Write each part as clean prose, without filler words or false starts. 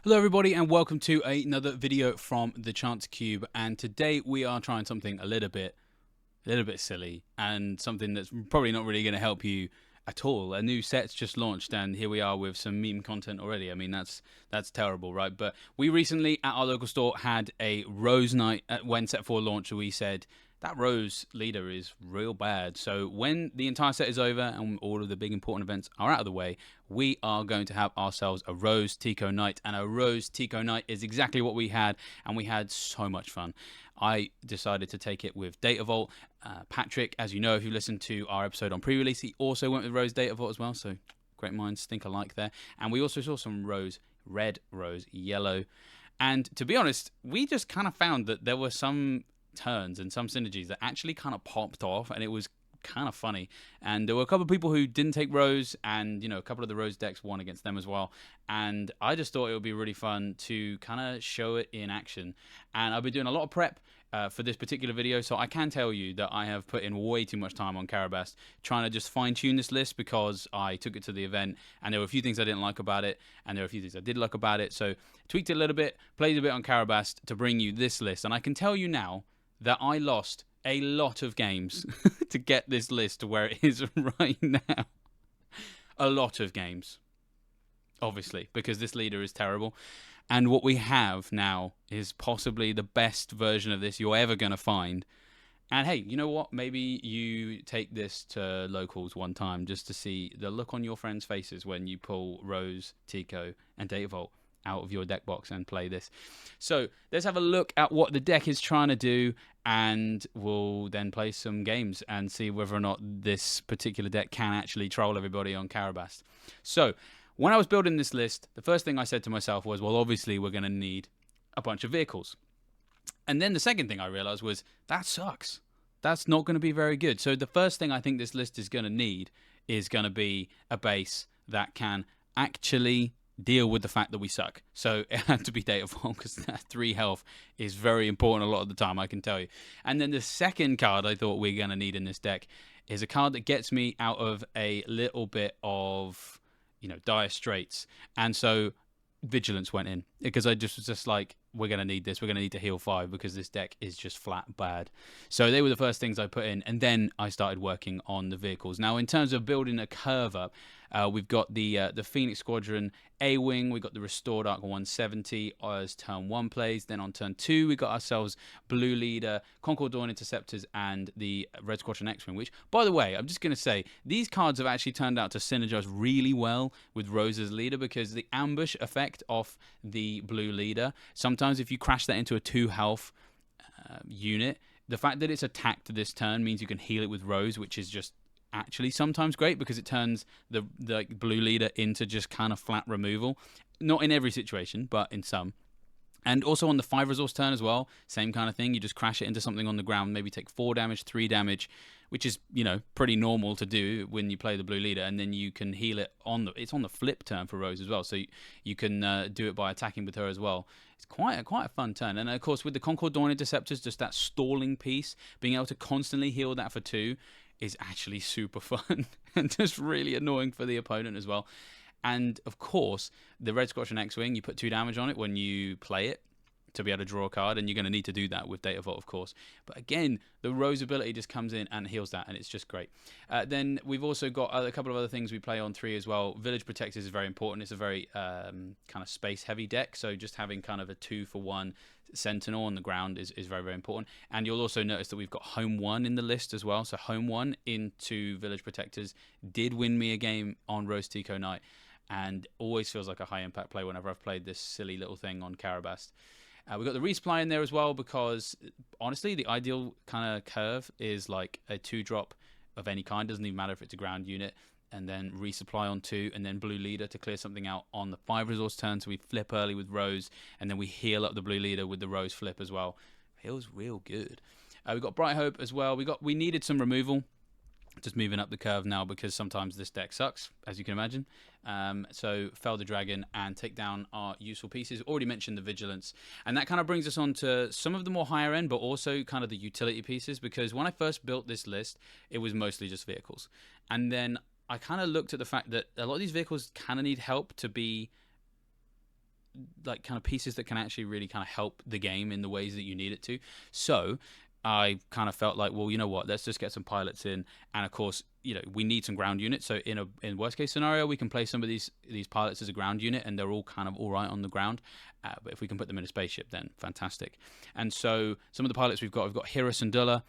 Hello everybody and welcome to another video from the Chance Cube, and today we are trying something a little bit silly and something that's probably not really going to help you at all. A new set's just launched and here we are with some meme content already. I mean that's terrible, right? But we recently at our local store had a Rose night when set 4 launched. We said that Rose leader is real bad. So when the entire set is over and all of the big important events are out of the way, we are going to have ourselves a Rose Tico night. And a Rose Tico night is exactly what we had, and we had so much fun. I decided to take it with Data Vault. Patrick, as you know, if you listened to our episode on pre-release, he also went with Rose Data Vault as well. So great minds think alike there. And we also saw some Rose Red, Rose Yellow. And to be honest, we just kind of found that there were some turns and some synergies that actually kind of popped off, and it was kind of funny. And there were a couple of people who didn't take Rose, and a couple of the Rose decks won against them as well. And I just thought it would be really fun to kind of show it in action. And I've been doing a lot of prep for this particular video, so I can tell you that I have put in way too much time on Karabast trying to just fine-tune this list, because I took it to the event and there were a few things I didn't like about it and there were a few things I did like about it. So tweaked it a little bit, played a bit on Karabast to bring you this list. And I can tell you now that I lost a lot of games to get this list to where it is right now. A lot of games, obviously, because this leader is terrible. And what we have now is possibly the best version of this you're ever going to find. And hey, you know what? Maybe you take this to locals one time just to see the look on your friends' faces when you pull Rose, Tico, and Data Vault out of your deck box and play this. So let's have a look at what the deck is trying to do, and we'll then play some games and see whether or not this particular deck can actually troll everybody on Karabast. So when I was building this list, the first thing I said to myself was, well, obviously we're going to need a bunch of vehicles. And then the second thing I realized was, that sucks. That's not going to be very good. So the first thing I think this list is going to need is going to be a base that can actually deal with the fact that we suck. So it had to be Data Vault, because that 3 health is very important a lot of the time, I can tell you. And then the second card I thought we're going to need in this deck is a card that gets me out of a little bit of, dire straits. And so Vigilance went in, because I just was just like, we're going to need this. We're going to need to heal 5 because this deck is just flat bad. So they were the first things I put in, and then I started working on the vehicles. Now, in terms of building a curve up, we've got the Phoenix Squadron A-Wing. We've got the Restored Arc 170 as turn 1 plays. Then on turn 2, we got ourselves Blue Leader, Concord Dawn Interceptors, and the Red Squadron X-Wing, which, by the way, I'm just going to say, these cards have actually turned out to synergize really well with Rose's leader, because the ambush effect off the Blue Leader, sometimes if you crash that into a 2 health unit, the fact that it's attacked this turn means you can heal it with Rose, which is just actually sometimes great, because it turns the Blue Leader into just kind of flat removal. Not in every situation, but in some. And also on the 5 resource turn as well, same kind of thing. You just crash it into something on the ground, maybe take 4 damage, 3 damage, which is, pretty normal to do when you play the Blue Leader, and then you can heal it it's on the flip turn for Rose as well, so you can do it by attacking with her as well. It's quite a fun turn. And of course with the Concord Dawn Interceptors, just that stalling piece, being able to constantly heal that for 2 is actually super fun and just really annoying for the opponent as well. And of course, the Red Squadron X-Wing, you put 2 damage on it when you play it to be able to draw a card, and you're going to need to do that with Data Vault, of course. But again, the Rose ability just comes in and heals that, and it's just great. Then we've also got a couple of other things we play on 3 as well. Village Protectors is very important. It's a very kind of space-heavy deck, so just having kind of a 2-for-1 Sentinel on the ground is very, very important. And you'll also notice that we've got Home 1 in the list as well. So Home 1 into Village Protectors did win me a game on Rose Tico Night, and always feels like a high-impact play whenever I've played this silly little thing on Karabast. We've got the resupply in there as well, because honestly, the ideal kind of curve is like a 2-drop of any kind. Doesn't even matter if it's a ground unit. And then resupply on 2, and then Blue Leader to clear something out on the 5 resource turn. So we flip early with Rose, and then we heal up the Blue Leader with the Rose flip as well. Feels real good. We've got Bright Hope as well. We needed some removal. Just moving up the curve now, because sometimes this deck sucks, as you can imagine. So Fell the Dragon and take down our useful pieces. Already mentioned the Vigilance. And that kind of brings us on to some of the more higher end, but also kind of the utility pieces. Because when I first built this list, it was mostly just vehicles. And then I kind of looked at the fact that a lot of these vehicles kind of need help to be like kind of pieces that can actually really kind of help the game in the ways that you need it to. So I kind of felt like, well, you know what, let's just get some pilots in, and of course, you know, we need some ground units. So in worst case scenario, we can play some of these pilots as a ground unit, and they're all kind of all right on the ground. But if we can put them in a spaceship, then fantastic. And so some of the pilots we've got Hira Syndulla,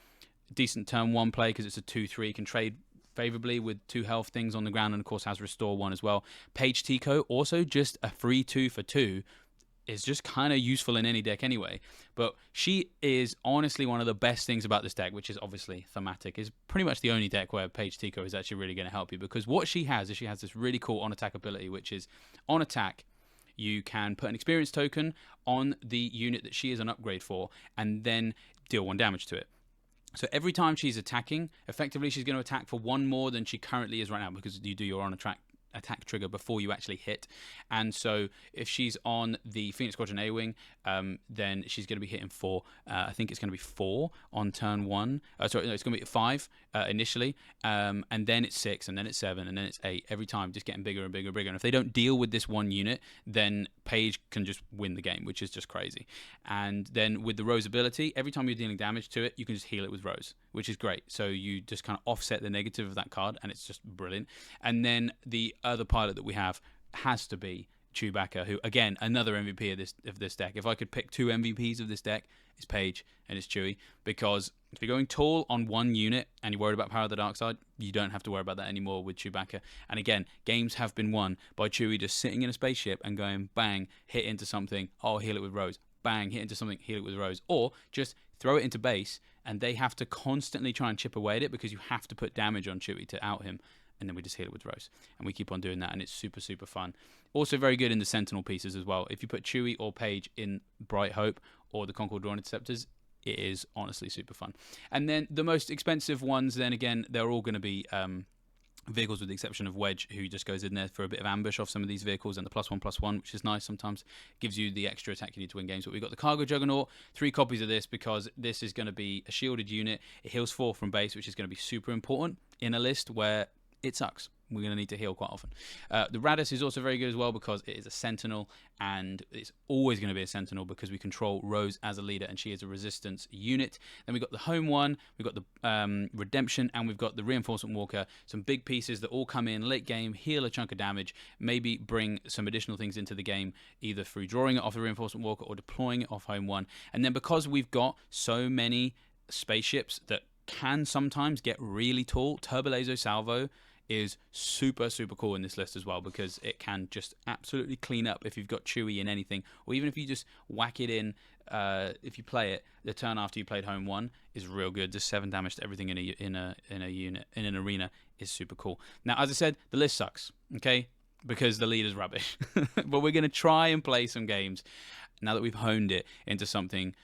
decent turn 1 play because it's a 2/3, can trade favorably with 2 health things on the ground, and of course has restore 1 as well. Paige Tico, also just a free 2 for 2, is just kind of useful in any deck anyway. But she is honestly one of the best things about this deck, which is obviously thematic, is pretty much the only deck where Paige Tico is actually really going to help you, because what she has is she has this really cool on attack ability, which is on attack you can put an experience token on the unit that she is an upgrade for, and then deal 1 damage to it. So every time she's attacking, effectively she's going to attack for 1 more than she currently is right now, because you do your on attack trigger before you actually hit. And so if she's on the Phoenix Squadron A-Wing, then she's going to be hitting for, I think it's going to be 4 on turn 1. Sorry, no, it's going to be 5 initially, and then it's 6, and then it's 7, and then it's 8. Every time, just getting bigger and bigger and bigger. And if they don't deal with this 1 unit, then Paige can just win the game, which is just crazy. And then with the Rose ability, every time you're dealing damage to it, you can just heal it with Rose, which is great. So you just kind of offset the negative of that card, and it's just brilliant. And then the other pilot that we have has to be Chewbacca, who, again, another MVP of this deck. If I could pick 2 MVPs of this deck, it's Paige and it's Chewie, because if you're going tall on 1 unit and you're worried about Power of the Dark Side, you don't have to worry about that anymore with Chewbacca. And again, games have been won by Chewie just sitting in a spaceship and going bang, hit into something, oh, heal it with Rose, bang, hit into something, heal it with Rose, or just throw it into base, and they have to constantly try and chip away at it because you have to put damage on Chewie to out him, and then we just heal it with Rose, and we keep on doing that, and it's super, super fun. Also very good in the Sentinel pieces as well. If you put Chewie or Paige in Bright Hope or the Concord Dawn Interceptors, it is honestly super fun. And then the most expensive ones, then again, they're all going to be vehicles, with the exception of Wedge, who just goes in there for a bit of ambush off some of these vehicles, and the +1/+1, which is nice sometimes, gives you the extra attack you need to win games. But we've got the Cargo Juggernaut, 3 copies of this, because this is going to be a shielded unit. It heals 4 from base, which is going to be super important in a list where it sucks. We're going to need to heal quite often. The Radis is also very good as well, because it is a Sentinel, and it's always going to be a Sentinel because we control Rose as a leader, and she is a resistance unit. Then we've got the Home one, we've got the Redemption, and we've got the Reinforcement Walker. Some big pieces that all come in late game, heal a chunk of damage, maybe bring some additional things into the game, either through drawing it off the Reinforcement Walker or deploying it off Home one. And then because we've got so many spaceships that can sometimes get really tall, Turbolazo Salvo is super, super cool in this list as well, because it can just absolutely clean up if you've got Chewie in anything, or even if you just whack it in. If you play it, the turn after you played Home one is real good. Just 7 damage to everything in a unit in an arena is super cool. Now, as I said, the list sucks, okay, because the leader's rubbish. But we're going to try and play some games now that we've honed it into something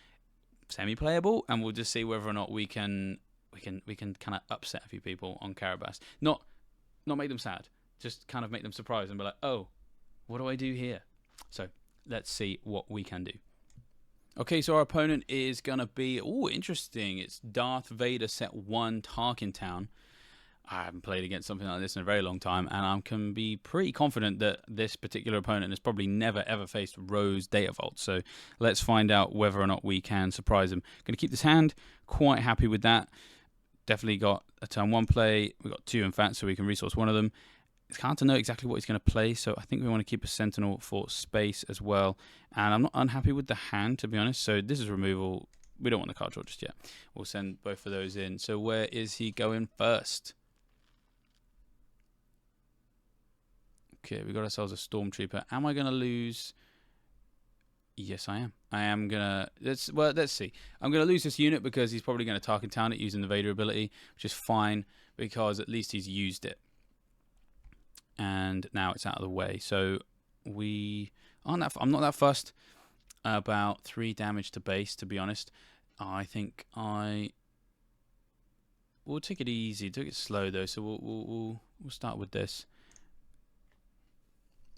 semi-playable, and we'll just see whether or not we can kind of upset a few people on Karabast. Not make them sad, just kind of make them surprised and be like, oh, what do I do here? So let's see what we can do. Okay, so our opponent is going to be, oh, interesting. It's Darth Vader set 1 Tarkin Town. I haven't played against something like this in a very long time, and I can be pretty confident that this particular opponent has probably never ever faced Rose Data Vault. So let's find out whether or not we can surprise him. Going to keep this hand, quite happy with that. Definitely got a turn 1 play. We've got 2, in fact, so we can resource one of them. It's hard to know exactly what he's going to play, so I think we want to keep a Sentinel for space as well. And I'm not unhappy with the hand, to be honest. So this is removal. We don't want the card draw just yet. We'll send both of those in. So where is he going first? Okay, we got ourselves a Stormtrooper. Am I going to lose? Yes, I am. I am gonna. Let's see. I'm gonna lose this unit because he's probably gonna Tarkin Town it using the Vader ability, which is fine because at least he's used it. And now it's out of the way. So we aren't that. I'm not that fussed about 3 damage to base. To be honest, I think we'll take it easy, take it slow though. So we'll start with this.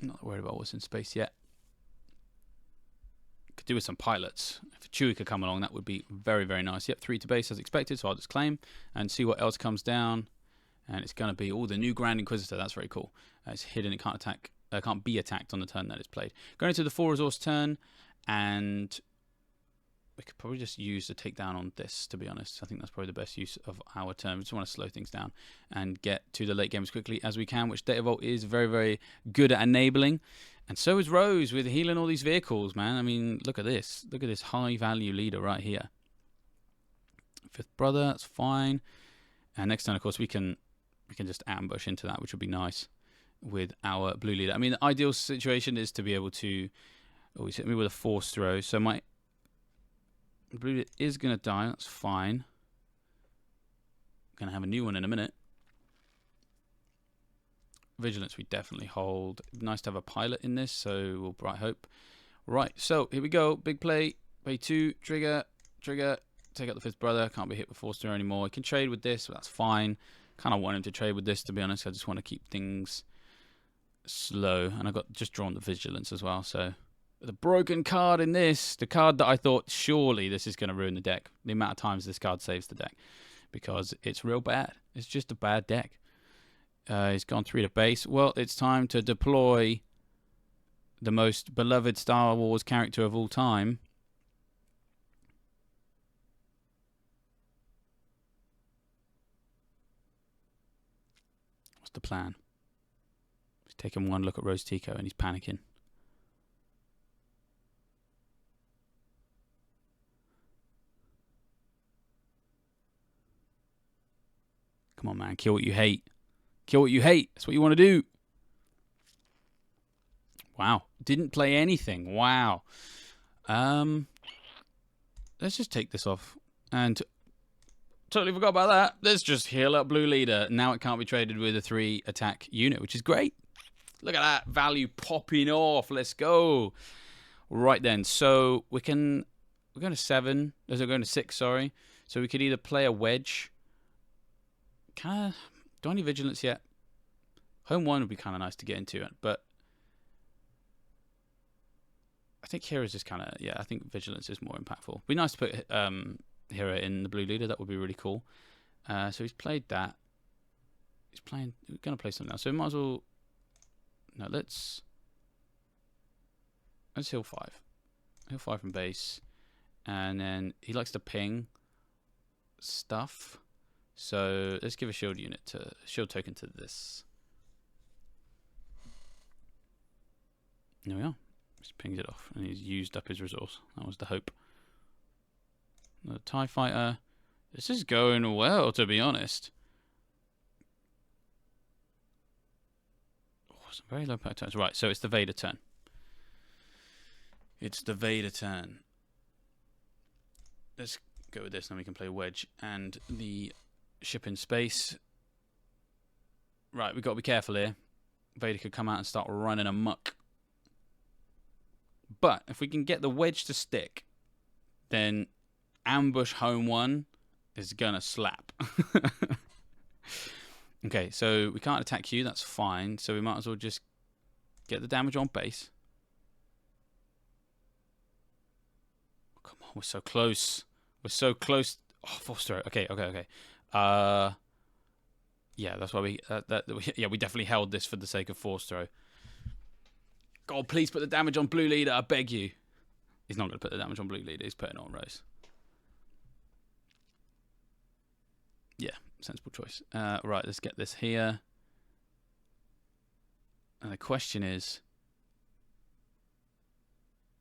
I'm not worried about what's in space yet. Could do with some pilots. If Chewie could come along, that would be very, very nice. Yep, 3 to base as expected, so I'll just claim and see what else comes down. And it's going to be, the new Grand Inquisitor. That's very cool. It's hidden, it can't attack can't be attacked on the turn that it's played. Going into the 4 resource turn, and we could probably just use the takedown on this, to be honest. I think that's probably the best use of our turn. We just want to slow things down and get to the late game as quickly as we can, which Data Vault is very, very good at enabling. And so is Rose with healing all these vehicles, man. I mean, look at this. Look at this high-value leader right here. 5th brother, that's fine. And next turn, of course, we can just ambush into that, which would be nice with our blue leader. I mean, the ideal situation is to be able to... Oh, he's hit me with a force throw. So my blue leader is going to die. That's fine. Going to have a new one in a minute. Vigilance we definitely hold. Nice to have a pilot in this, so we'll bright hope. Right, so here we go. Big play. Play 2. Trigger. Trigger. Take out the 5th brother. Can't be hit with force throw anymore. He can trade with this, but that's fine. Kind of want him to trade with this, to be honest. I just want to keep things slow. And I got just drawn the vigilance as well, so... The broken card in this, the card that I thought surely this is going to ruin the deck. The amount of times this card saves the deck, because it's real bad. It's just a bad deck. He's gone 3 to base. Well, it's time to deploy the most beloved Star Wars character of all time. What's the plan? He's taking one look at Rose Tico and he's panicking. Come on, man. Kill what you hate. Kill what you hate. That's what you want to do. Wow. Didn't play anything. Wow. Let's just take this off. And totally forgot about that. Let's just heal up blue leader. Now it can't be traded with a 3 attack unit, which is great. Look at that value popping off. Let's go. Right then. So we're going to 7. We're going to 6, sorry. So we could either play a wedge. Do I need vigilance yet? Home 1 would be kind of nice to get into it, but I think Hera's just kind of, yeah, I think vigilance is more impactful. Be nice to put Hera in the blue leader. That would be really cool. So he's played that. He's going to play something else. So we might as well, no, let's heal 5. Heal 5 from base. And then he likes to ping stuff. So let's give a shield token to this. There we are. Just pings it off, and he's used up his resource. That was the hope. The TIE fighter. This is going well, to be honest. Oh, some very low power turns. Right, so it's the Vader turn. It's the Vader turn. Let's go with this, and then we can play wedge and the ship in space. Right, we've got to be careful here. Vader could come out and start running amok. But if we can get the wedge to stick, then ambush home 1 is going to slap. Okay, so we can't attack you. That's fine. So we might as well just get the damage on base. Come on, we're so close. We're so close. Oh, force throw. Okay. Yeah, that's why we definitely held this for the sake of force throw. God, please put the damage on blue leader. I beg you. He's not going to put the damage on blue leader. He's putting it on Rose. Yeah, sensible choice. Right, let's get this here. And the question is,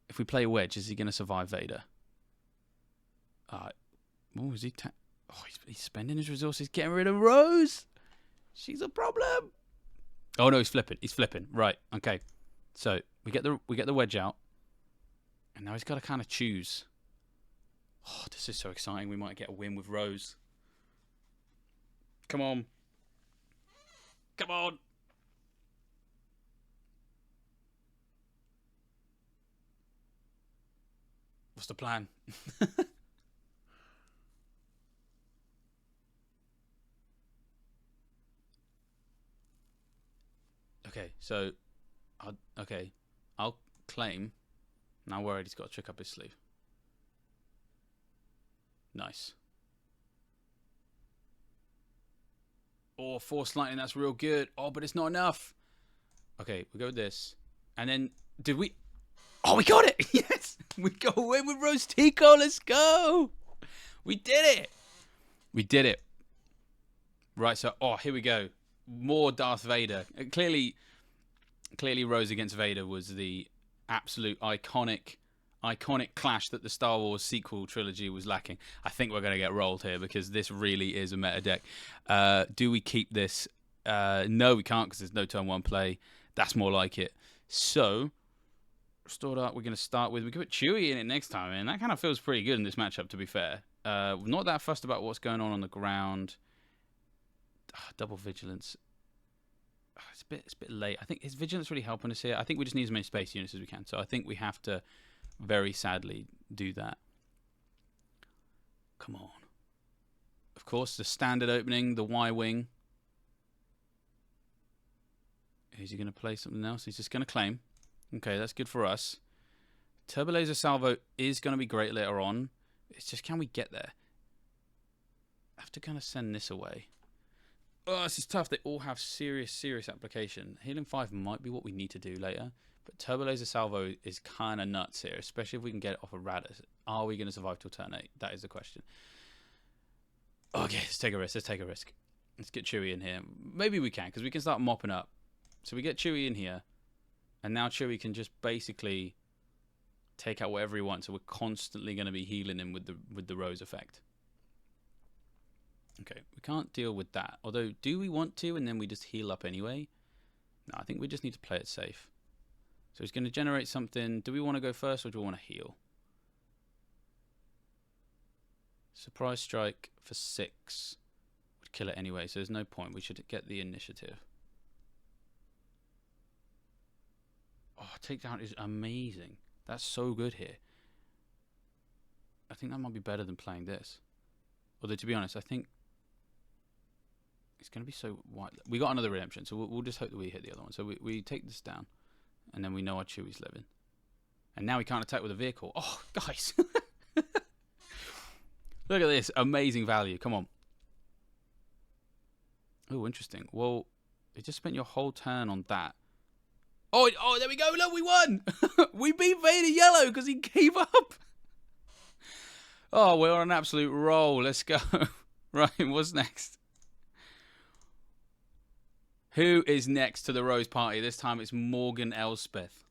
if we play wedge, is he going to survive Vader? Oh, is he? He's spending his resources getting rid of Rose. She's a problem. Oh no, he's flipping. He's flipping. Right. Okay. So we get the wedge out, and now he's got to kind of choose. Oh, this is so exciting. We might get a win with Rose. Come on. Come on. What's the plan? Okay, so I'll claim. Now worried he's got a trick up his sleeve. Nice. Oh, force lightning, that's real good. Oh, but it's not enough. Okay, we go with this. And then, did we... Oh, we got it! Yes! We go away with Rose Tico. Let's go! We did it! We did it. Right, so, oh, here we go. More Darth Vader. Clearly Rose against Vader was the absolute iconic clash that the Star Wars sequel trilogy was lacking. I think we're going to get rolled here because this really is a meta deck. Do we keep this? No, we can't because there's no turn 1 play. That's more like it. So, stored up, we're going to start with... We can put Chewie in it next time, and that kind of feels pretty good in this matchup, to be fair. Not that fussed about what's going on the ground. Double vigilance. It's a bit late. I think is vigilance really helping us here? I think we just need as many space units as we can. So I think we have to very sadly do that. Come on. Of course, the standard opening, the Y-wing. Is he going to play something else? He's just going to claim. Okay, that's good for us. Turbo Laser Salvo is going to be great later on. It's just, can we get there? I have to kind of send this away. Oh, this is tough. They all have serious application. Helium 5 might be what we need to do later. But Turbo Laser Salvo is kind of nuts here, especially if we can get it off a Radis. Are we going to survive till turn 8? That is the question. Okay, let's take a risk. Let's get Chewie in here. Maybe we can, because we can start mopping up. So we get Chewie in here. And now Chewie can just basically take out whatever he wants. So we're constantly going to be healing him with the Rose effect. Okay, we can't deal with that. Although, do we want to and then we just heal up anyway? No, I think we just need to play it safe. So he's going to generate something. Do we want to go first or do we want to heal? Surprise strike for 6 would kill it anyway, so there's no point. We should get the initiative. Oh, takedown is amazing. That's so good here. I think that might be better than playing this. Although, to be honest, I think it's going to be so wide. We got another redemption, so we'll just hope that we hit the other one. So we take this down, and then we know our Chewie's living. And now we can't attack with a vehicle. Oh, guys. Look at this. Amazing value. Come on. Oh, interesting. Well, you just spent your whole turn on that. Oh, there we go. Look, we won. We beat Vader Yellow because he gave up. Oh, we're on an absolute roll. Let's go. Right, what's next? Who is next to the Rose Party? This time it's Morgan Elspeth.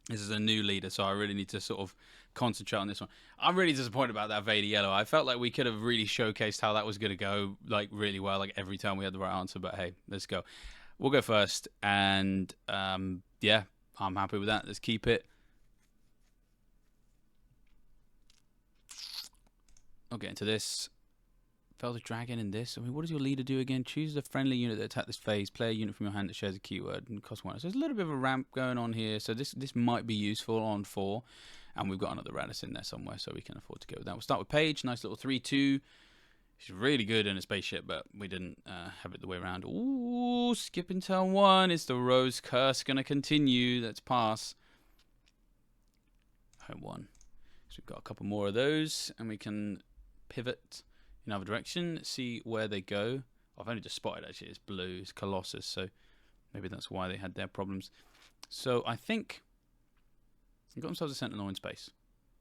This is a new leader, so I really need to sort of concentrate on this one. I'm really disappointed about that Vader Yellow. I felt like we could have really showcased how that was going to go, like, really well, like, every time we had the right answer. But, hey, let's go. We'll go first, and, yeah, I'm happy with that. Let's keep it. I'll get into this. Fell the dragon in this. I mean, what does your leader do again? Choose a friendly unit that attack this phase. Play a unit from your hand that shares a keyword and costs 1. So there's a little bit of a ramp going on here. So this might be useful on 4. And we've got another Radis in there somewhere, so we can afford to go with that. We'll start with Paige. Nice little 3-2. She's really good in a spaceship, but we didn't have it the way around. Ooh, skipping turn 1. Is the Rose curse going to continue? Let's pass. Home 1. So we've got a couple more of those, and we can pivot in other direction, see where they go. I've only just spotted, actually, it's blue, it's Colossus, so maybe that's why they had their problems. So I think they've got themselves a Sentinel in space.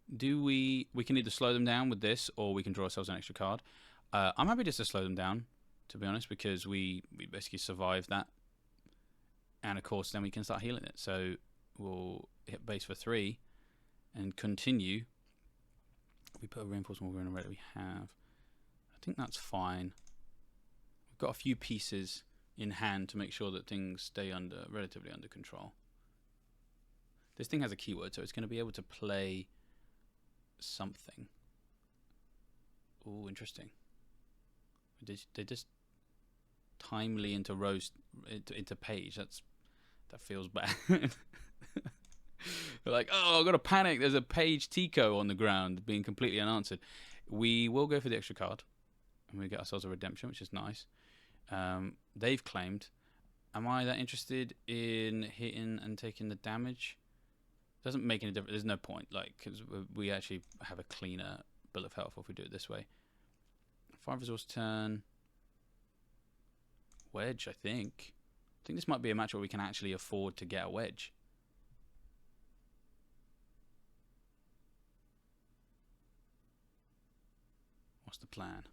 We can either slow them down with this, or we can draw ourselves an extra card. I'm happy just to slow them down, to be honest, because we basically survived that. And of course, then we can start healing it. So we'll hit base for 3 and continue. We put a reinforcement we're in already. We have. I think that's fine. We've got a few pieces in hand to make sure that things stay relatively under control. This thing has a keyword, so it's going to be able to play something. Oh, interesting. They just timely into Rose into Paige. That feels bad. They're like, oh, I've got to panic. There's a Paige Tico on the ground being completely unanswered. We will go for the extra card. And we get ourselves a redemption, which is nice. They've claimed. Am I that interested in hitting and taking the damage? Doesn't make any difference. There's no point, like, because we actually have a cleaner bill of health if we do it this way. 5 resource turn. Wedge, I think. think this might be a match where we can actually afford to get a wedge. What's the plan?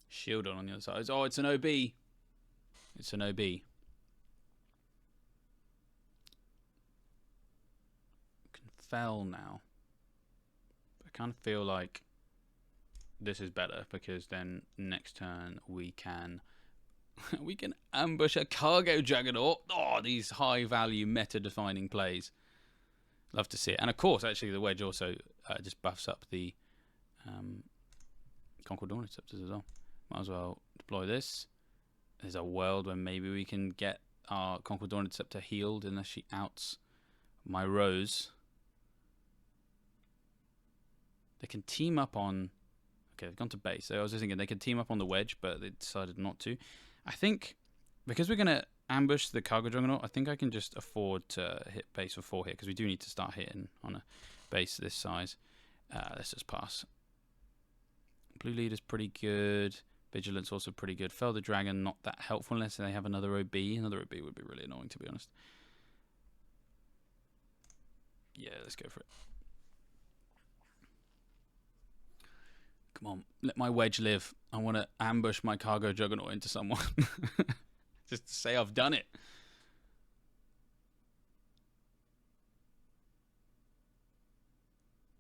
Shield on the other side. Oh, it's an OB. It's an OB. Can fell now. I kind of feel like this is better because then next turn we can we can ambush a cargo juggernaut. Oh, these high value meta defining plays. Love to see it. And of course, actually, the wedge also just buffs up the Concord Dawn Interceptors as well. Might as well deploy this. There's a world where maybe we can get our Concord Dawn Interceptor healed unless she outs my Rose. They can team up on... Okay, they've gone to base. So I was just thinking they could team up on the wedge, but they decided not to. I think because we're going to ambush the cargo juggernaut, I think I can just afford to hit base for 4 here because we do need to start hitting on a base this size. Let's just pass. Blue leader's pretty good. Vigilance also pretty good. Fell the dragon, not that helpful unless they have another OB. Another OB would be really annoying, to be honest. Yeah, let's go for it. Come on, let my wedge live. I want to ambush my cargo juggernaut into someone. Just to say I've done it.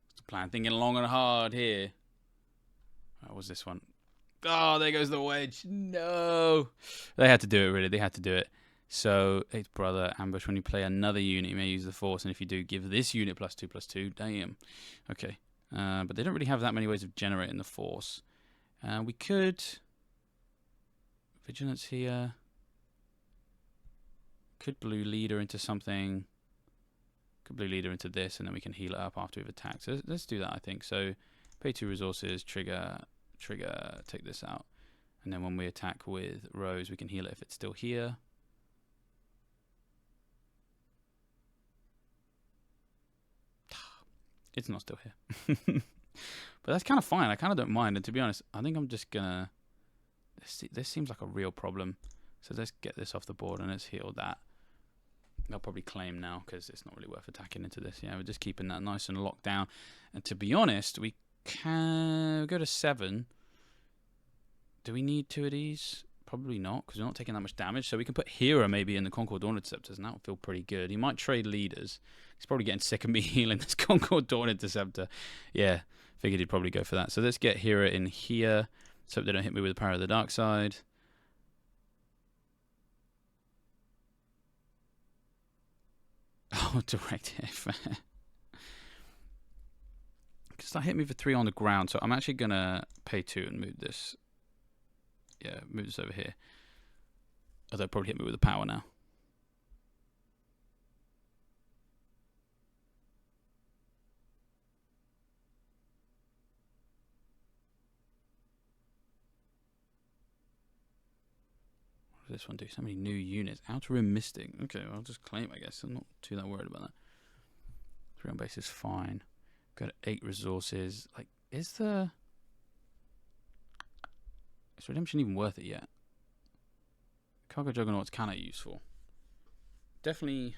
What's the plan? Thinking long and hard here. What was this one? Oh, there goes the wedge. No. They had to do it, really. They had to do it. So, 8th brother, ambush. When you play another unit, you may use the force. And if you do, give this unit +2/+2. Damn. Okay. But they don't really have that many ways of generating the force. We could... Vigilance here. Could blue leader into something. Could blue leader into this, and then we can heal it up after we've attacked. So let's do that, I think. So, pay 2 resources, trigger, take this out. And then when we attack with Rose, we can heal it if it's still here. It's not still here. But that's kind of fine. I kind of don't mind. And to be honest, I think I'm just going to... This seems like a real problem. So let's get this off the board and let's heal that. They'll probably claim now because it's not really worth attacking into this. Yeah, we're just keeping that nice and locked down. And to be honest, we can go to 7. Do we need 2 of these? Probably not, because we're not taking that much damage. So we can put Hera maybe in the Concord Dawn Interceptors, and that would feel pretty good. He might trade leaders. He's probably getting sick of me healing this Concord Dawn Interceptor. Yeah, figured he'd probably go for that. So let's get Hera in here, so they don't hit me with the power of the dark side. Oh, direct hit. Because that hit me for 3 on the ground, so I'm actually going to pay 2 and move this. Yeah, move this over here. Although it'll probably hit me with the power now. What does this one do? So many new units. Outer Rim Mystic. Okay, well, I'll just claim, I guess. I'm not too that worried about that. 3 on base is fine. Got 8 resources. Like, is Redemption even worth it yet? Cargo Juggernaut's kind of useful. Definitely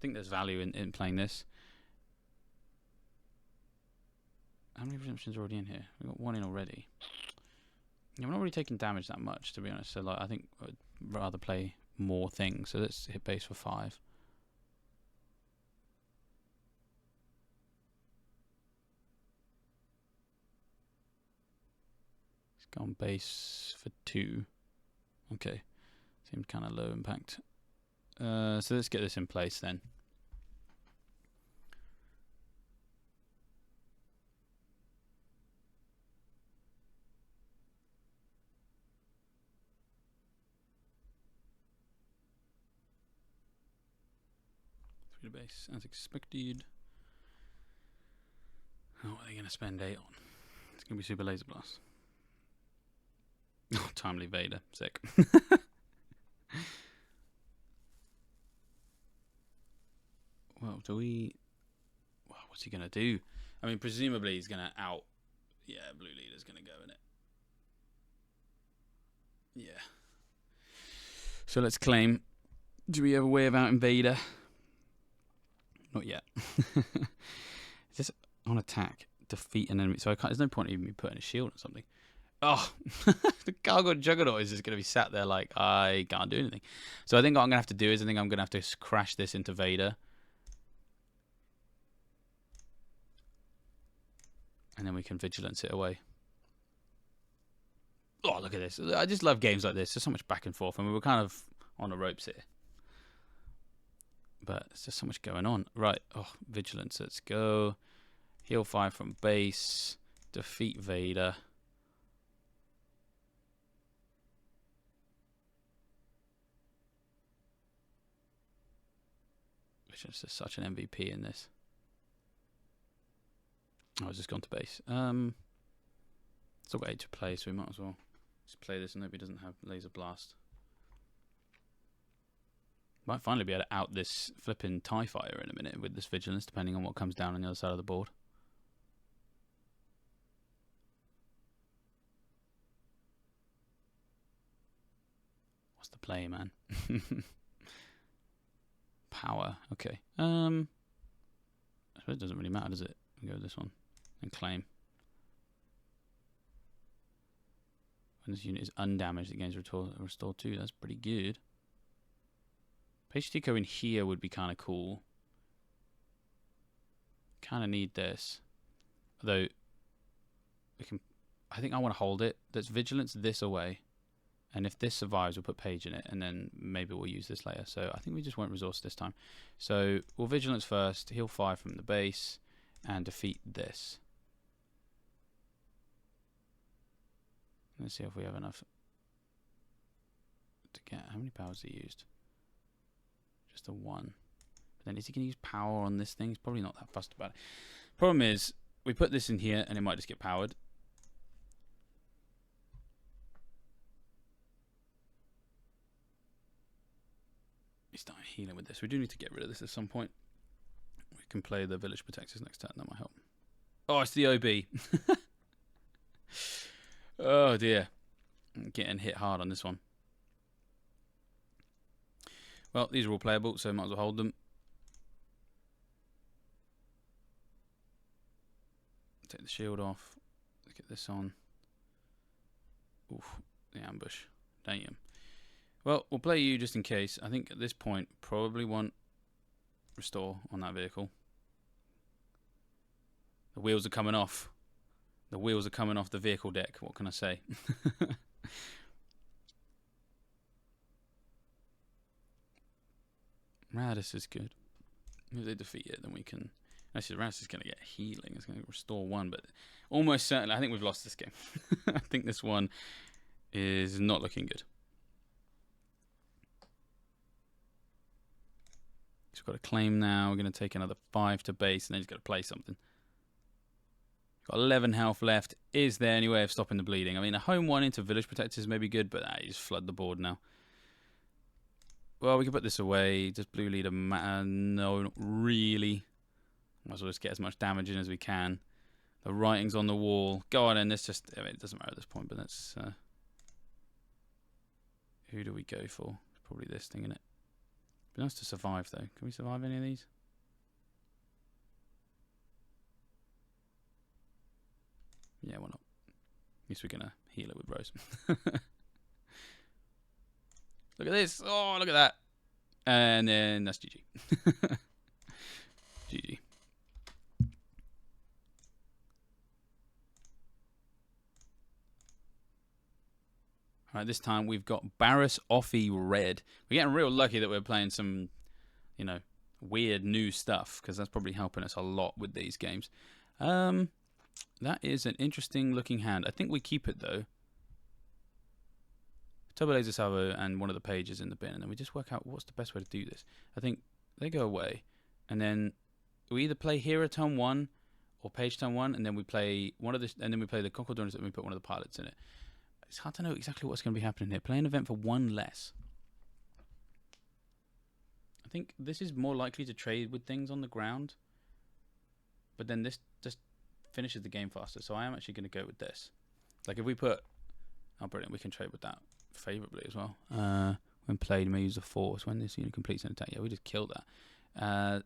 think there's value in playing this. How many Redemptions are already in here? We've got 1 in already. Yeah, we're not really taking damage that much, to be honest. So like, I think I'd rather play more things. So let's hit base for 5. Go on base for 2. Okay. Seemed kind of low impact. So let's get this in place then. Through the base as expected. Oh, what are they going to spend 8 on? It's going to be Super Laser Blast. Oh, Timely Vader. Sick. Well, do we... Well, what's he going to do? I mean, presumably he's going to out... Yeah, Blue Leader's going to go in it. Yeah. So let's claim. Do we have a way of out invader? Not yet. Is this on attack? Defeat an enemy. So I can't, there's no point in even me putting a shield or something. Oh, the Cargo Juggernaut is just going to be sat there like, I can't do anything. So I think what I'm going to have to do is I think I'm going to have to crash this into Vader. And then we can Vigilance it away. Oh, look at this. I just love games like this. There's so much back and forth. I mean, we're kind of on the ropes here. But there's just so much going on. Right. Oh, Vigilance. Let's go. Heal 5 from base. Defeat Vader. Vigilance is such an MVP in this. Oh, it's just gone to base. Still got 8 to play, so we might as well just play this and hope he doesn't have Laser Blast. Might finally be able to out this flipping TIE Fighter in a minute with this Vigilance, depending on what comes down on the other side of the board. What's the play, man? Power. Okay. I suppose it doesn't really matter, does it? We go with this one and claim. When this unit is undamaged, it gains restore 2. That's pretty good. Page Tico in here would be kind of cool. Kind of need this. Although, we can. I think I want to hold it. Let's Vigilance this away. And if this survives, we'll put Page in it. And then maybe we'll use this later. So I think we just won't resource this time. So we'll Vigilance first. Heal 5 from the base. And defeat this. Let's see if we have enough to get. How many powers he used? Just the 1. But then is he going to use power on this thing? He's probably not that fussed about it. Problem is, we put this in here and it might just get powered. He's starting healing with this. We do need to get rid of this at some point. We can play the Village Protectors next turn. That might help. Oh, it's the OB. Oh dear. I'm getting hit hard on this one. Well, these are all playable, so might as well hold them. Take the shield off. Let's get this on. Oof, the ambush. Damn. Well, we'll play you just in case. I think at this point, probably want restore on that vehicle. The wheels are coming off. The wheels are coming off the vehicle deck. What can I say? Radis is good. If they defeat it, then we can. Actually, Radis is going to get healing. It's going to restore 1, but almost certainly, I think we've lost this game. I think this one is not looking good. He's got a claim now. We're going to take another 5 to base, and then he's got to play something. Got 11 health left. Is there any way of stopping the bleeding? I mean, a home 1 into Village Protectors may be good, but you just flood the board now. Well, we can put this away. Does blue leader matter? No, not really. Might as well just get as much damage in as we can. The writing's on the wall. Go on, and this just... I mean, it doesn't matter at this point, but that's... who do we go for? It's probably this thing, isn't it? Be nice to survive, though. Can we survive any of these? Yeah, why not? At least we're going to heal it with Rose. Look at this. Oh, look at that. And then that's GG. GG. Alright, this time we've got Barris Offie Red. We're getting real lucky that we're playing some, you know, weird new stuff, because that's probably helping us a lot with these games. That is an interesting looking hand. I think we keep it though. Turbo Laser Salvo and one of the pages in the bin, and then we just work out what's the best way to do this. I think they go away, and then we either play Hero turn 1 or Page turn 1, and then we play one of the, and then we play the Concordons and we put one of the pilots in it. It's hard to know exactly what's going to be happening here. Play an event for 1 less. I think this is more likely to trade with things on the ground, but then this just finishes the game faster. So I am actually going to go with this. Like if we put, oh brilliant, we can trade with that favorably as well. We When played, you may use a force. When this unit completes an attack, yeah, we just killed that.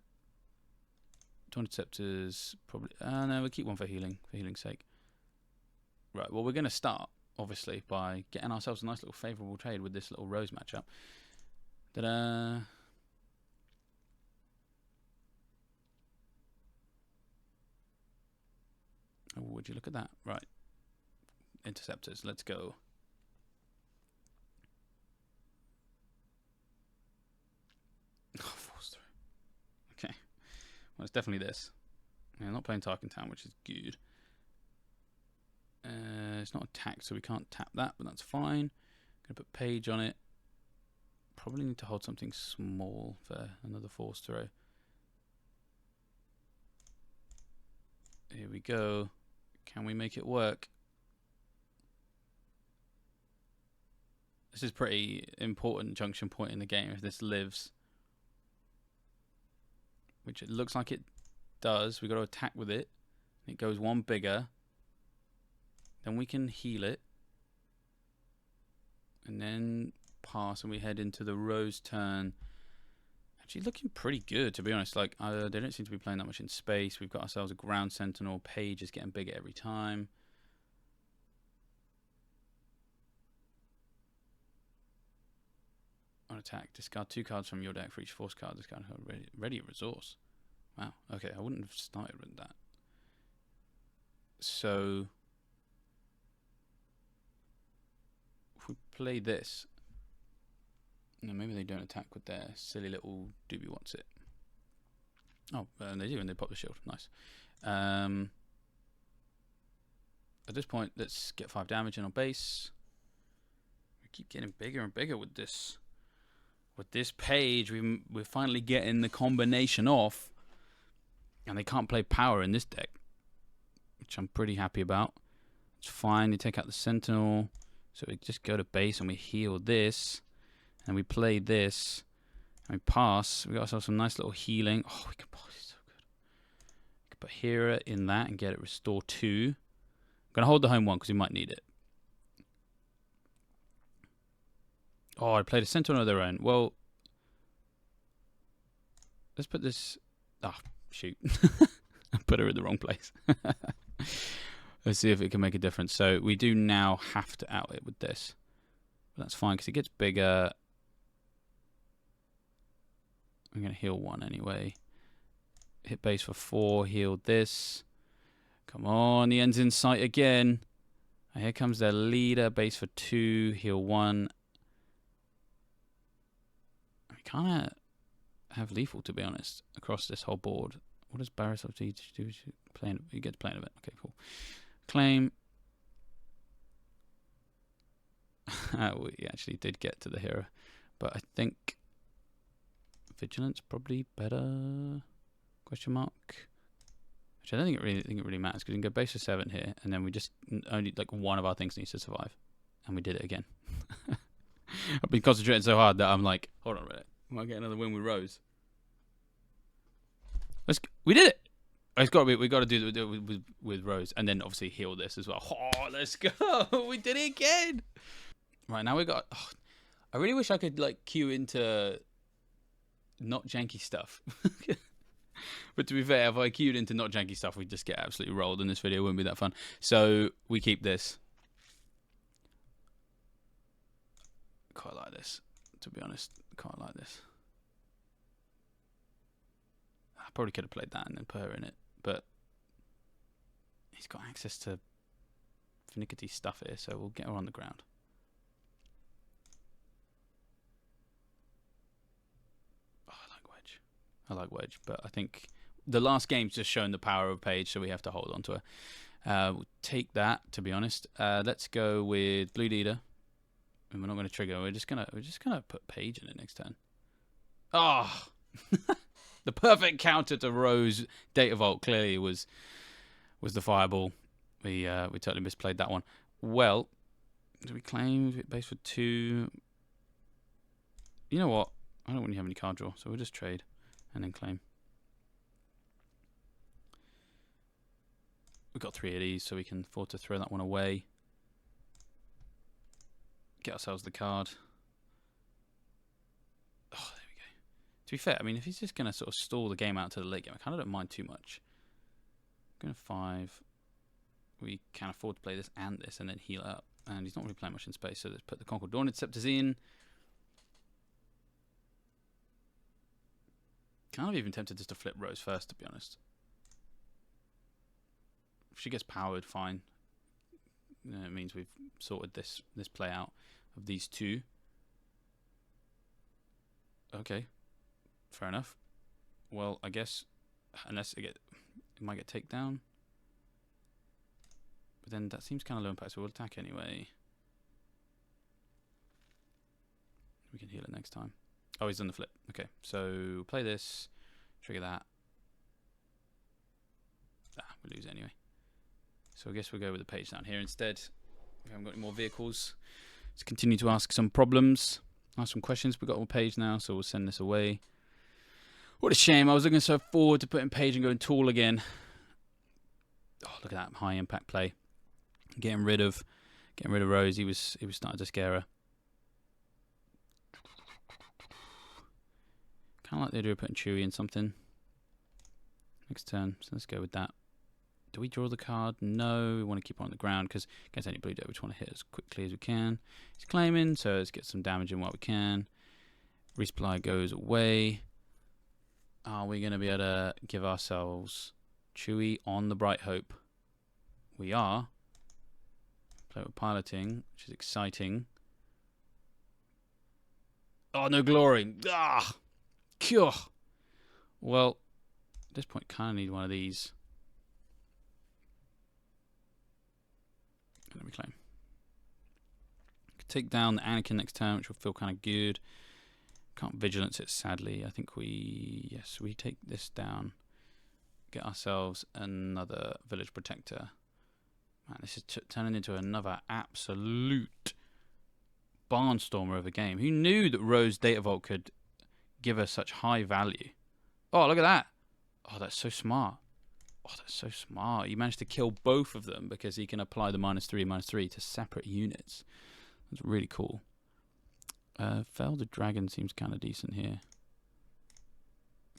Dawn Interceptors, probably. No, we'll keep one for healing's sake. Right, well, we're going to start, obviously, by getting ourselves a nice little favourable trade with this little Rose matchup. Ta-da! Oh, would you look at that? Right. Interceptors, let's go. Oh, force through. Okay. Well, it's definitely this. Yeah, I'm not playing Tarkin Town, which is good. It's not attacked, so we can't tap that, but that's fine. Gonna put Page on it. Probably need to hold something small for another force throw. Here we go. Can we make it work? This is pretty important junction point in the game if this lives. Which it looks like it does. We've got to attack with it. It goes one bigger. Then we can heal it. And then pass and we head into the Rose turn. Actually looking pretty good, to be honest. Like, they don't seem to be playing that much in space. We've got ourselves a ground sentinel. Page is getting bigger every time. On attack, discard 2 cards from your deck for each force card. Discard ready resource. Wow. Okay, I wouldn't have started with that. So if we play this, no, maybe they don't attack with their silly little doobie what's it. Oh, they do, and they pop the shield. Nice. At this point, let's get 5 damage in our base. We keep getting bigger and bigger with this. With this Page, we're finally getting the combination off. And they can't play power in this deck, which I'm pretty happy about. It's fine. You take out the Sentinel. So we just go to base and we heal this. And we play this. And we pass. We got ourselves some nice little healing. Oh, we can pass. It's so good. We can put Hera in that and get it restore 2. I'm going to hold the home 1 because we might need it. Oh, I played a Sentinel of their own. Well, let's put this... Ah, shoot. I put her in the wrong place. Let's see if it can make a difference. So we do now have to out it with this. But that's fine because it gets bigger. I'm going to heal 1 anyway. Hit base for 4. Heal this. Come on. The end's in sight again. And here comes their leader. Base for 2. Heal 1. We kind of have lethal, to be honest, across this whole board. What does Barris do? You get to play in a bit. Okay, cool. Claim. We actually did get to the hero, but I think vigilance probably better. Question mark. Which I don't think it really matters because we can go base for 7 here, and then we just only like one of our things needs to survive, and we did it again. I've been concentrating so hard that I'm like, hold on a minute, I might get another win with Rose. We did it. It's got to be. We got to do it with Rose, and then obviously heal this as well. Oh, let's go! We did it again. Right now we got. Oh, I really wish I could like queue into not janky stuff. But to be fair, if I queued into not janky stuff, we'd just get absolutely rolled, and this video wouldn't be that fun. So we keep this. Quite like this, to be honest. Quite like this. I probably could have played that and then put her in it, but he's got access to finicky stuff here, so we'll get her on the ground. Oh, I like Wedge, but I think the last game's just shown the power of Page, so we have to hold on to her. We'll take that, to be honest. Let's go with Blue Leader, and we're not going to trigger. We're just gonna put Page in it next turn. Oh. The perfect counter to Rose Data Vault clearly was the fireball. We totally misplayed that one. Well, do we claim base for 2? You know what? I don't really have any card draw, so we'll just trade and then claim. We've got 3 of these, so we can afford to throw that one away. Get ourselves the card. To be fair, I mean, if he's just going to sort of stall the game out to the late game, I kind of don't mind too much. Going to 5. We can afford to play this and this and then heal up. And he's not really playing much in space, so let's put the Concord Dawn Scepters in. Kind of even tempted just to flip Rose first, to be honest. If she gets powered, fine. You know, it means we've sorted this play out of these two. Okay, fair enough. Well, I guess unless it might get takedown. But then that seems kind of low impact, so we'll attack anyway. We can heal it next time. Oh, he's done the flip. Okay, so play this, trigger that. Ah, we lose anyway. So I guess we'll go with the page down here instead. We haven't got any more vehicles. Let's continue to ask some problems, ask some questions. We've got a page now, so we'll send this away. What a shame. I was looking so forward to putting page and going tool again. Oh, look at that high impact play. Getting rid of Rose. He was starting to scare her. Kind of like the idea of putting Chewie in something. Next turn, so let's go with that. Do we draw the card? No, we want to keep it on the ground because against any blue deck we just want to hit as quickly as we can. He's claiming, so let's get some damage in while we can. Resupply goes away. Are we going to be able to give ourselves Chewie on the Bright Hope? We are. Play with piloting, which is exciting. Oh, no glory. Ah! Cure. Well, at this point, kind of need one of these. Let me claim. Take down the Anakin next turn, which will feel kind of good. Can't vigilance it, sadly. I think we take this down. Get ourselves another village protector. Man, this is turning into another absolute barnstormer of a game. Who knew that Rose Data Vault could give us such high value? Oh, look at that. Oh, that's so smart. Oh, that's so smart. You managed to kill both of them because he can apply the -3/-3 to separate units. That's really cool. Fell the Dragon seems kind of decent here.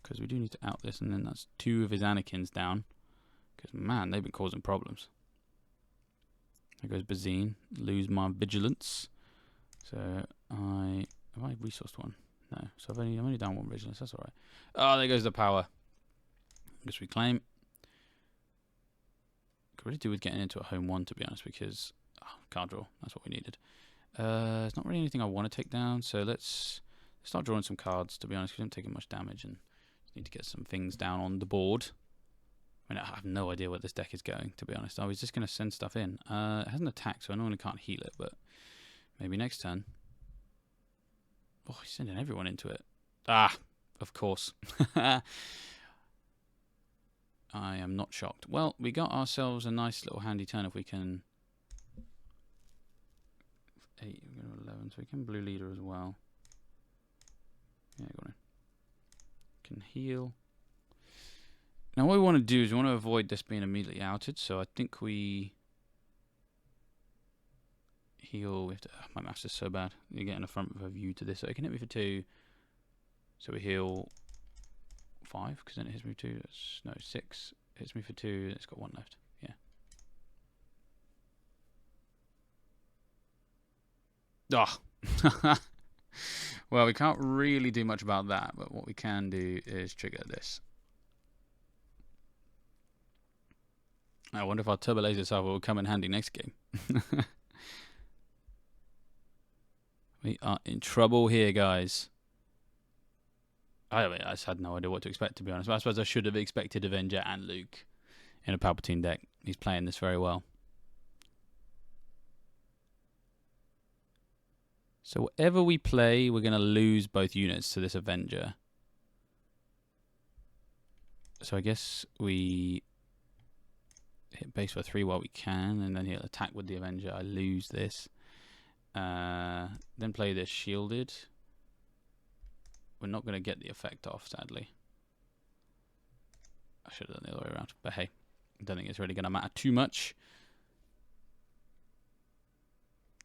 Because we do need to out this, and then that's 2 of his Anakins down. Because, man, they've been causing problems. There goes Bazine. Lose my vigilance. So, have I resourced one? No. So, I'm only down 1 vigilance. That's alright. Oh, there goes the power. Guess we claim. Could really do with getting into a home 1, to be honest, because card draw. That's what we needed. It's not really anything I want to take down, so let's start drawing some cards, to be honest, because we haven't taken much damage and just need to get some things down on the board. I mean, I have no idea where this deck is going, to be honest. I was just going to send stuff in. It hasn't attacked, so I normally can't heal it, but maybe next turn. Oh, he's sending everyone into it. Ah, of course. I am not shocked. Well, we got ourselves a nice little handy turn if we can... 8, we're going to 11, so we can blue leader as well. Yeah, go on. Can heal. Now what we want to do is we want to avoid this being immediately outed, so I think we heal. We have to, my maths is so bad. You're getting a front of a view to this, so it can hit me for 2. So we heal 5, because then it hits me for 2. That's, no, 6. It hits me for 2. It's got 1 left. Yeah. Oh. Well, we can't really do much about that, but what we can do is trigger this. I wonder if our turbo laser salvo will come in handy next game. We are in trouble here, guys. I just had no idea what to expect, to be honest. I suppose I should have expected Avenger and Luke in a Palpatine deck. He's playing this very well. So whatever we play, we're going to lose both units to this Avenger. So I guess we hit base for 3 while we can, and then he'll attack with the Avenger. I lose this. Then play this shielded. We're not going to get the effect off, sadly. I should have done the other way around. But hey, I don't think it's really going to matter too much.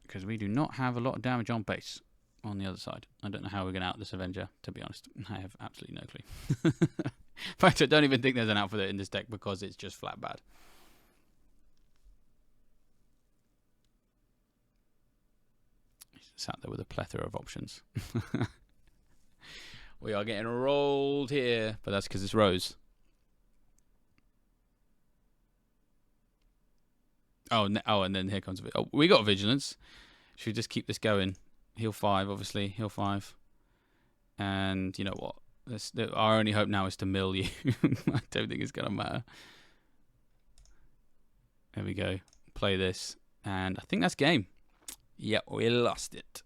Because we do not have a lot of damage on base. on the other side. I don't know how we're going to out this Avenger, to be honest. I have absolutely no clue. In fact, I don't even think there's an out for it in this deck because it's just flat bad. He's sat there with a plethora of options. We are getting rolled here, but that's because it's Rose. Oh, and then here comes... Oh, we got Vigilance. Should we just keep this going? Heal 5, obviously. Heal 5. And you know what? Our only hope now is to mill you. I don't think it's going to matter. There we go. Play this. And I think that's game. Yep, we lost it.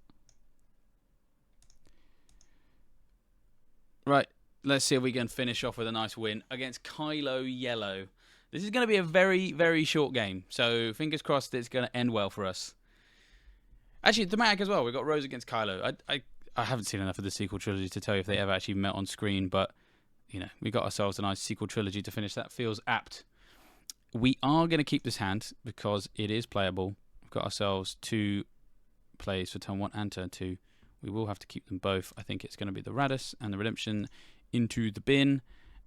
Right. Let's see if we can finish off with a nice win against Kylo Yellow. This is going to be a very, very short game. So fingers crossed it's going to end well for us. Actually, thematic as well. We've got Rose against Kylo. I haven't seen enough of the sequel trilogy to tell you if they ever actually met on screen, but you know, we got ourselves a nice sequel trilogy to finish. That feels apt. We are going to keep this hand because it is playable. We've got ourselves 2 plays for turn 1 and turn 2. We will have to keep them both. I think it's going to be the Radis and the Redemption into the bin.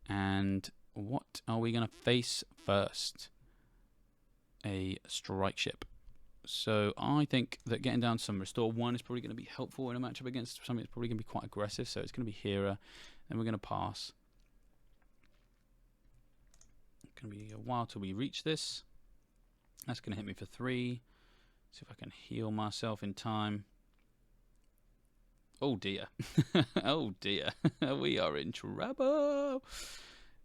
And what are we going to face first? A strike ship. So I think that getting down some Restore 1 is probably going to be helpful in a matchup against something that's probably going to be quite aggressive. So it's going to be Hera. Then we're going to pass. It's going to be a while till we reach this. That's going to hit me for 3. See if I can heal myself in time. Oh dear. Oh dear. We are in trouble.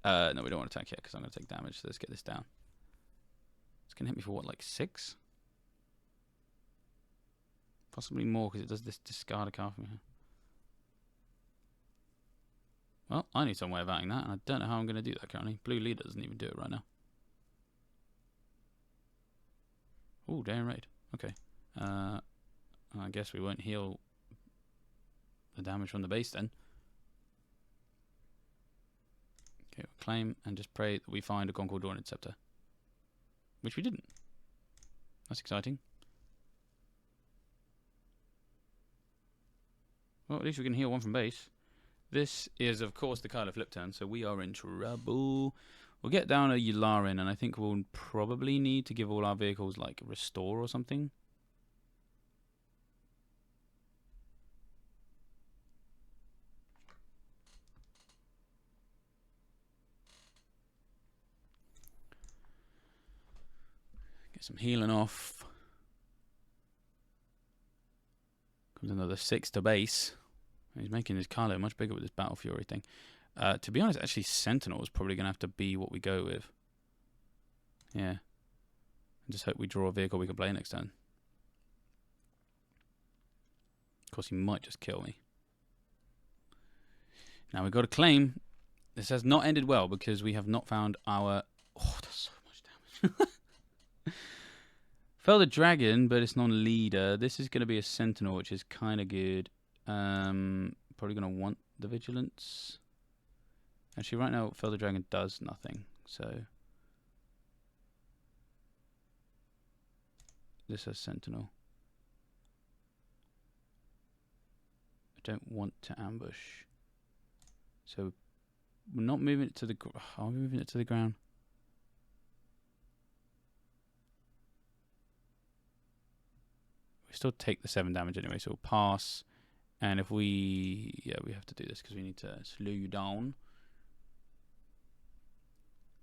No, we don't want to attack yet because I'm going to take damage. So let's get this down. It's going to hit me for what, like 6? Possibly more because it does this discard a card from here. Well, I need some way of outing that, and I don't know how I'm going to do that currently. Blue leader doesn't even do it right now. Oh, damn right. Okay. I guess we won't heal the damage from the base then. Okay, we'll claim and just pray that we find a Concord Dawn Scepter. Which we didn't. That's exciting. Well, at least we can heal 1 from base. This is, of course, the Kylo flip turn, so we are in trouble. We'll get down a Yularen, and I think we'll probably need to give all our vehicles, like, Restore or something. Get some healing off. Comes another 6 to base. He's making his Kylo much bigger with this Battle Fury thing. To be honest, actually, Sentinel is probably going to have to be what we go with. Yeah. And just hope we draw a vehicle we can play next turn. Of course, he might just kill me. Now, we've got to claim. This has not ended well because we have not found our... Oh, that's so much damage. Fell the Dragon, but it's non-leader. This is going to be a Sentinel, which is kind of good. Probably going to want the Vigilance. Actually, right now, Fell the Dragon does nothing. So, this has Sentinel. I don't want to ambush. So, we're not moving it to the... Are we moving it to the ground? We still take the 7 damage anyway, so we'll pass. And if we... Yeah, we have to do this because we need to slow you down.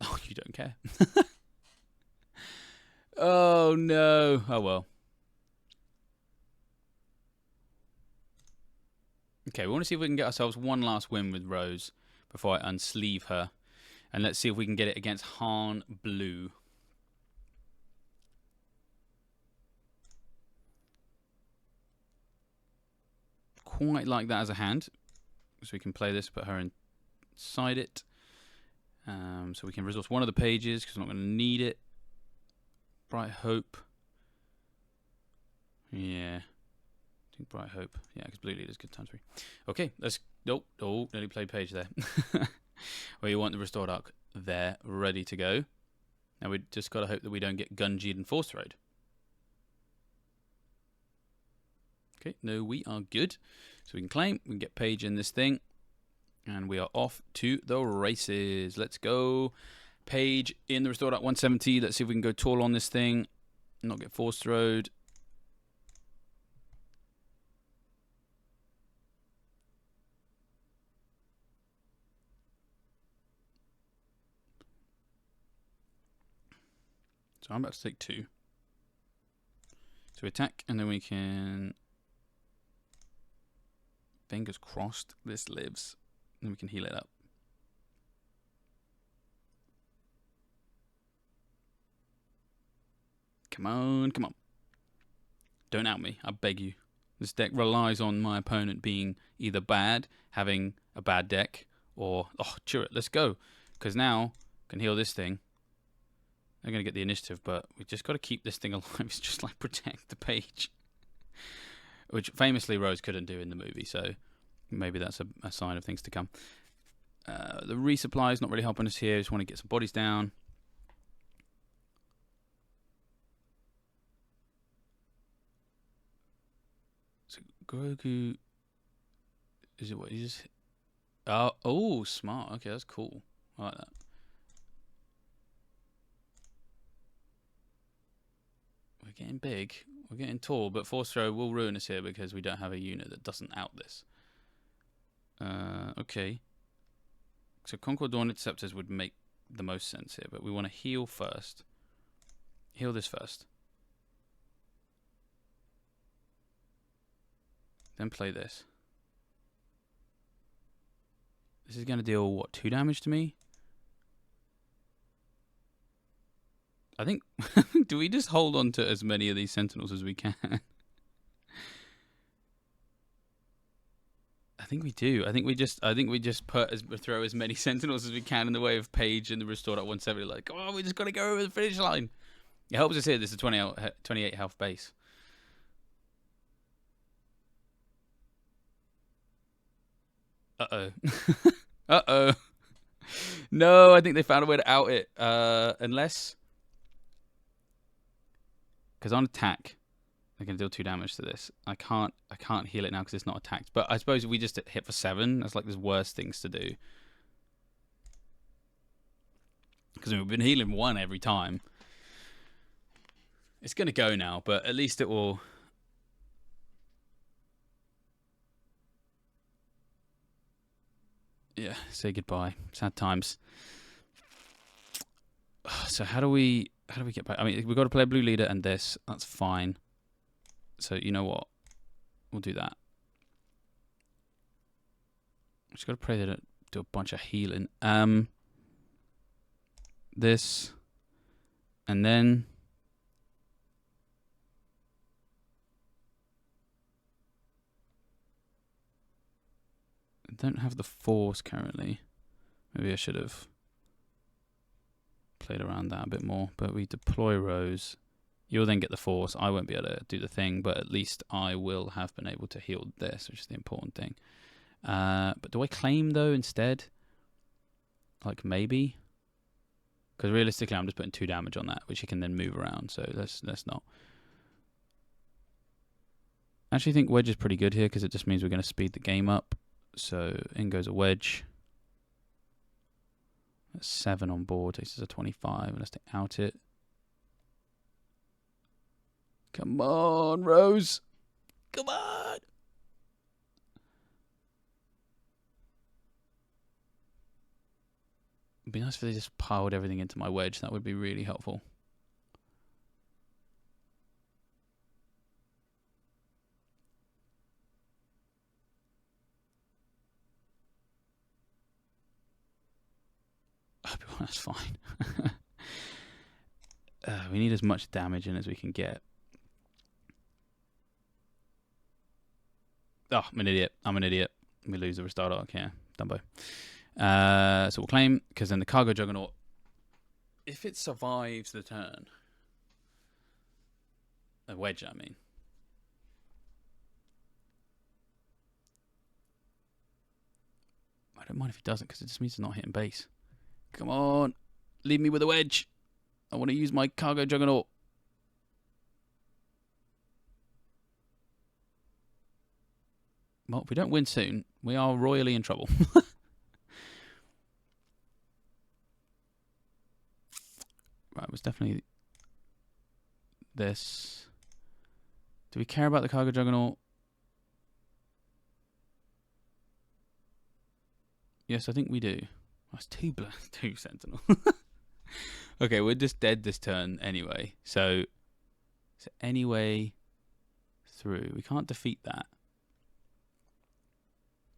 Oh, you don't care. Oh, no. Oh, well. Okay, we want to see if we can get ourselves one last win with Rose before I unsleeve her. And let's see if we can get it against Han Blue. Quite like that as a hand. So we can play this, put her inside it. So we can resource one of the pages because I'm not going to need it. Bright Hope. Yeah. I think Bright Hope. Yeah, because Blue Leader's good times 3. Okay, let's... Nope. Oh, nearly played page there. Well, you want the Restored Arc there, ready to go. Now we just got to hope that we don't get Gungeed and Force Road. Okay, no, we are good. So we can claim, we can get page in this thing, and we are off to the races. Let's go. Page in the restored at 170. Let's see if we can go tall on this thing, not get force throwed. So I'm about to take 2. So we attack, and then we can... Fingers crossed this lives. And we can heal it up. Come on, come on. Don't out me, I beg you. This deck relies on my opponent being either bad, having a bad deck, or, oh, cheer it, let's go. Because now, I can heal this thing. They're going to get the initiative, but we just got to keep this thing alive. It's just like protect the page. Which famously Rose couldn't do in the movie, so maybe that's a sign of things to come. The resupply is not really helping us here. Just want to get some bodies down. So Grogu, is it what he just? Oh, smart. Okay, that's cool. I like that. We're getting big. We're getting tall, but force throw will ruin us here because we don't have a unit that doesn't out this. Okay. So Concord Dawn Interceptors would make the most sense here, but we want to heal first. Heal this first. Then play this. This is going to deal, what, 2 damage to me? I think... do we just hold on to as many of these Sentinels as we can? I think we do. I think we just throw as many Sentinels as we can in the way of page and the restored at 170. Like, oh, we just got to go over the finish line. It helps us here. This is a 28 health base. Uh-oh. Uh-oh. No, I think they found a way to out it. Unless... Because on attack, they're going to deal 2 damage to this. I can't heal it now because it's not attacked. But I suppose if we just hit for 7, that's like there's worse things to do. Because we've been healing 1 every time. It's going to go now, but at least it will... Yeah, say goodbye. Sad times. So how do we get back? I mean, we've got to play a blue leader and this. That's fine. So you know what? We'll do that. Just got to pray they don't do a bunch of healing. This. And then... I don't have the force currently. Maybe I should have played around that a bit more. But we deploy Rose. You'll then get the force. I won't be able to do the thing, but at least I will have been able to heal this, which is the important thing. But do I claim, though, instead? Like, maybe? Because realistically, I'm just putting 2 damage on that, which you can then move around. So let's not. I actually think Wedge is pretty good here, because it just means we're going to speed the game up. So in goes a Wedge. That's 7 on board. This is a 25. Let's out it. Come on, Rose. Come on. It'd be nice if they just piled everything into my Wedge. That would be really helpful. That's fine. We need as much damage in as we can get. Oh, I'm an idiot. I'm an idiot. We lose the restart arc here. Dumbo. So we'll claim, because then the Cargo Juggernaut, if it survives the turn, a Wedge, I mean. I don't mind if he doesn't, because it just means it's not hitting base. Come on. Leave me with a Wedge. I want to use my Cargo Juggernaut. Well, if we don't win soon, we are royally in trouble. Right, it was definitely this. Do we care about the Cargo Juggernaut? Yes, I think we do. That's two Sentinel. Okay, we're just dead this turn anyway. So, is there any way through? We can't defeat that.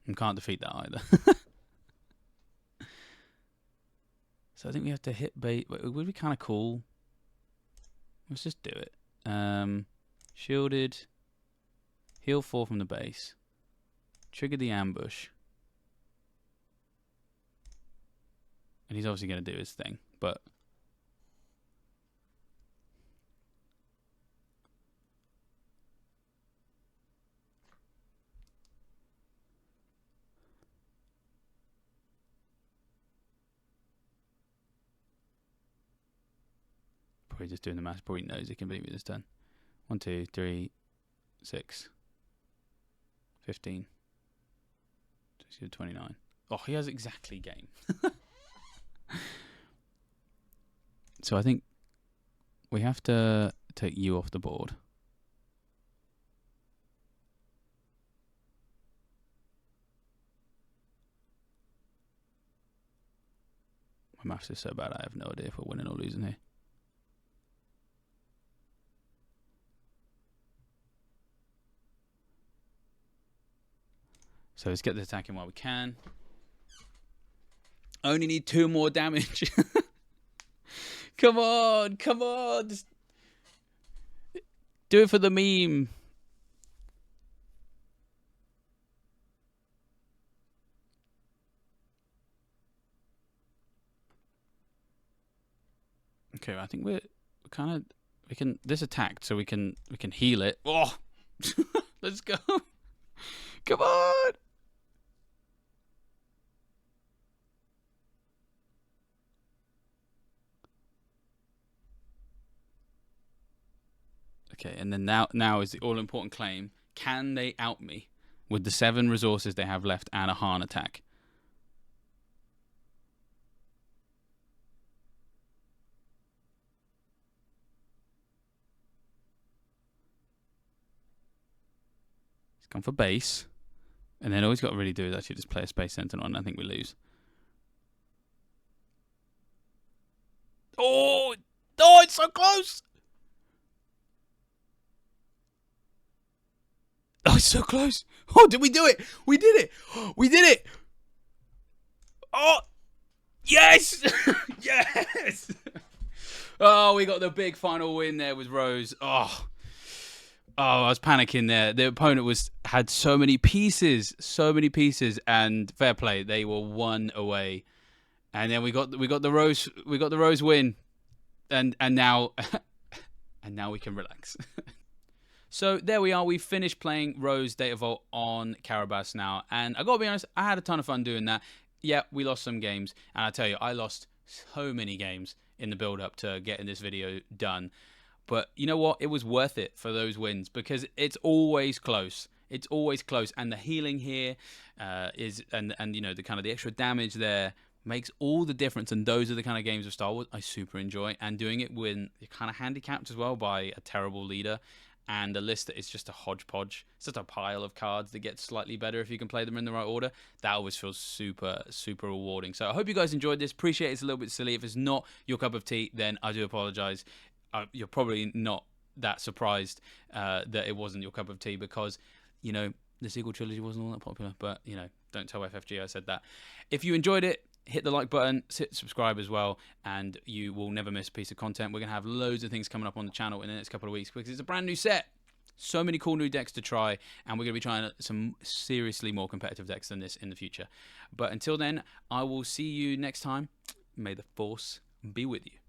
We can't defeat that either. So I think we have to hit bait. It would be kind of cool. Let's just do it. Shielded. Heal 4 from the base. Trigger the ambush. And he's obviously going to do his thing, but probably just doing the math. Probably knows he can beat me this turn. 1, 2, 3, 6, 15, 29. Oh, he has exactly game. So I think we have to take you off the board. My maths is so bad I have no idea if we're winning or losing here. So let's get the attack in while we can. Only need 2 more damage. Come on, come on. Just do it for the meme. Okay, I think we're kind of this attacked, so we can heal it. Oh, let's go. Come on. Okay, and then now is the all-important claim. Can they out me with the 7 resources they have left and a Han attack? He's gone for base. And then all he's got to really do is actually just play a Space Sentinel, and I think we lose. Oh! Oh, it's so close! Oh, it's so close. Oh, did we do it? We did it. We did it. Oh, yes. Yes. Oh, we got the big final win there with Rose. Oh, I was panicking there. The opponent had so many pieces, and fair play. They were 1 away. And then we got the Rose win. And now we can relax. So there we are. We finished playing Rose Data Vault on Karabast now, and I gotta be honest, I had a ton of fun doing that. Yeah, we lost some games, and I tell you, I lost so many games in the build-up to getting this video done. But you know what? It was worth it for those wins because it's always close. It's always close, and the healing here and you know the kind of the extra damage there makes all the difference. And those are the kind of games of Star Wars I super enjoy, and doing it when you're kind of handicapped as well by a terrible leader. And a list that is just a hodgepodge. It's just a pile of cards that get slightly better if you can play them in the right order. That always feels super, super rewarding. So I hope you guys enjoyed this. Appreciate it's a little bit silly. If it's not your cup of tea, then I do apologize. You're probably not that surprised that it wasn't your cup of tea because, you know, the sequel trilogy wasn't all that popular. But, you know, don't tell FFG I said that. If you enjoyed it, hit the like button, hit subscribe as well, and you will never miss a piece of content. We're going to have loads of things coming up on the channel in the next couple of weeks because it's a brand new set. So many cool new decks to try, and we're going to be trying some seriously more competitive decks than this in the future. But until then, I will see you next time. May the Force be with you.